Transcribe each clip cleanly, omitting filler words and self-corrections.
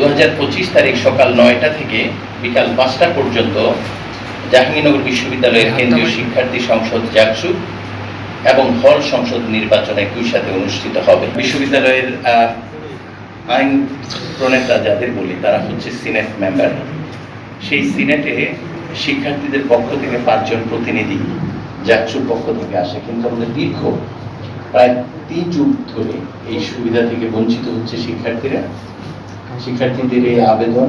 2025 তারিখ সকাল 9টা থেকে বিকাল 5টা পর্যন্ত জাহাঙ্গীরনগর বিশ্ববিদ্যালয়ের কেন্দ্রীয় শিক্ষার্থী সংসদ জাকসু এবং হল সংসদ নির্বাচন একই সাথে অনুষ্ঠিত হবে। বিশ্ববিদ্যালয়ের আইন প্রণেতা যাদের বলি তারা হচ্ছে সিনেট মেম্বার। সেই সিনেটে শিক্ষার্থীদের পক্ষ থেকে 5 জন প্রতিনিধি জাকসুর পক্ষ থেকে আসে, কিন্তু আমাদের দীর্ঘ প্রায় 3 যুগ ধরে এই সুবিধা থেকে বঞ্চিত হচ্ছে শিক্ষার্থীদের এই আবেদন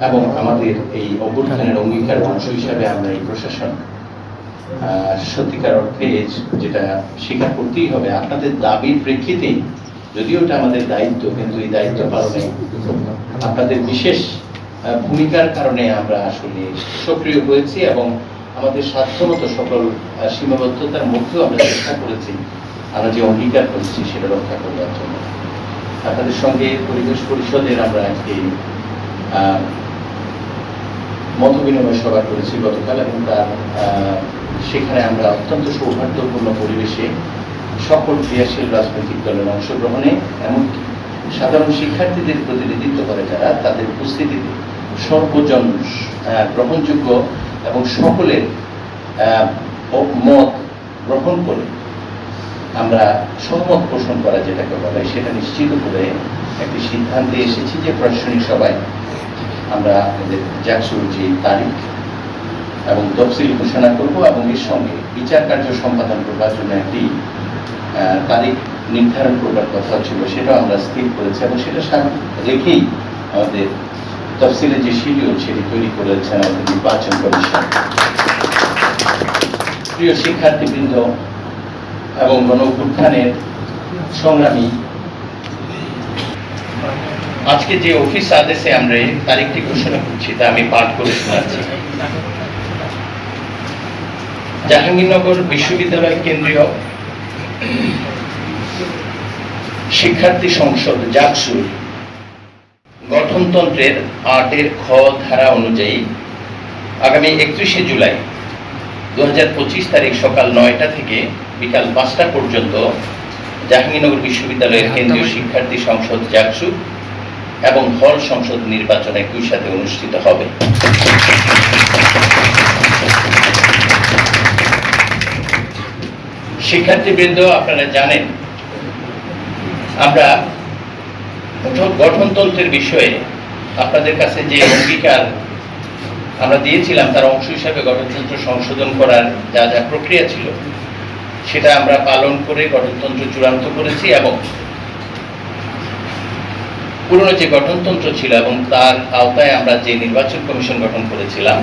এবং আমাদের এই অভ্যুত্থানের অঙ্গীকার অংশ হিসাবে আমরা এই প্রশাসন সত্যিকার অর্থে যেটা স্বীকার করতেই হবে, আপনাদের দাবির প্রেক্ষিতে, যদিও এটা আমাদের দায়িত্ব, কিন্তু এই দায়িত্ব পালনে আপনাদের বিশেষ ভূমিকার কারণে আমরা আসলে সক্রিয় হয়েছি এবং আমাদের সাধ্যমতো সকল সীমাবদ্ধতার মধ্যেও আমরা চেষ্টা করেছি আমরা যে অঙ্গীকার করেছি সেটা রক্ষা করবার জন্য। আপনাদের সঙ্গে পরিবেশ পরিষদের আমরা একটি মত বিনিময় সভা করেছি গতকাল, এবং তার সেখানে আমরা অত্যন্ত সৌহার্দ্যপূর্ণ পরিবেশে সকল ক্রিয়াশীল রাজনৈতিক দলের অংশগ্রহণে এমনকি সাধারণ শিক্ষার্থীদের প্রতিনিধিত্ব করে যারা, তাদের উপস্থিতিতে সর্বজন গ্রহণযোগ্য এবং সকলের মত গ্রহণ করে আমরা সহমত পোষণ করা যেটাকে বলে সেটা নিশ্চিত করে একটি সিদ্ধান্তে এসেছি যে প্রশাসনিক সভায় আমরা আমাদের জাকসুর যে তারিখ এবং তফসিল ঘোষণা করব এবং এর সঙ্গে বিচার কার্য সম্পাদন করবার জন্য একটি তারিখ নির্ধারণ করবার কথা ছিল, সেটাও আমরা স্থির করেছি এবং সেটা রেখেই আমাদের তফসিলের যে শিডিউল সেটি তৈরি করেছেন আমাদের নির্বাচন কমিশন। প্রিয় শিক্ষার্থীবৃন্দ এবং গণ-অভ্যুত্থানের সংগ্রামী, আজকে যে অফিস আদেশে আমরা তারিখটি ঘোষণা করছি তা আমি পাঠ করে শোনাচ্ছি। জাহাঙ্গীরনগর বিশ্ববিদ্যালয় কেন্দ্রীয় শিক্ষার্থী সংসদ জাকসুর গঠনতন্ত্রের 8 খ ধারা অনুযায়ী আগামী 31শে জুলাই 2025 তারিখ সকাল 9টা থেকে বিকাল 5টা পর্যন্ত জাহাঙ্গীরনগর বিশ্ববিদ্যালয়ের কেন্দ্রীয় শিক্ষার্থী সংসদ জাকসু এবং হল সংসদ নির্বাচন একই সাথে অনুষ্ঠিত হবে। শিক্ষার্থীবৃন্দ, আপনারা জানেন আমরা গঠনতন্ত্রের বিষয়ে আপনাদের কাছে যে অঙ্গীকার আমরা দিয়েছিলাম তার অংশ হিসাবে গঠনতন্ত্র সংশোধন করার যা যা প্রক্রিয়া ছিল সেটা আমরা পালন করে গঠনতন্ত্র চূড়ান্ত করেছি এবং পুরনো যে গঠনতন্ত্র ছিল এবং তার আওতায় আমরা যে নির্বাচন কমিশন গঠন করেছিলাম,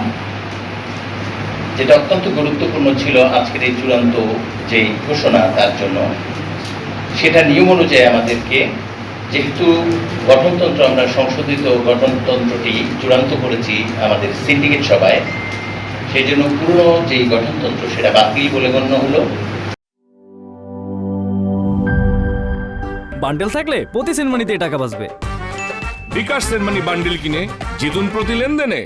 যেটা অত্যন্ত গুরুত্বপূর্ণ ছিল আজকের এই চূড়ান্ত যে ঘোষণা তার জন্য, সেটা নিয়ম অনুযায়ী আমাদেরকে, যেহেতু গঠনতন্ত্র আমরা সংশোধিত গঠনতন্ত্রটি চূড়ান্ত করেছি আমাদের সিন্ডিকেট সভায়, সেই জন্য পুরনো যেই গঠনতন্ত্র সেটা বাতিল বলে গণ্য হলো। বান্ডেল থাকলে প্রতি সেনমানিতে টাকা বাঁচবে। বিকাশ সেনমানি বান্ডেল কিনে জিতুন প্রতি লেনদেনে।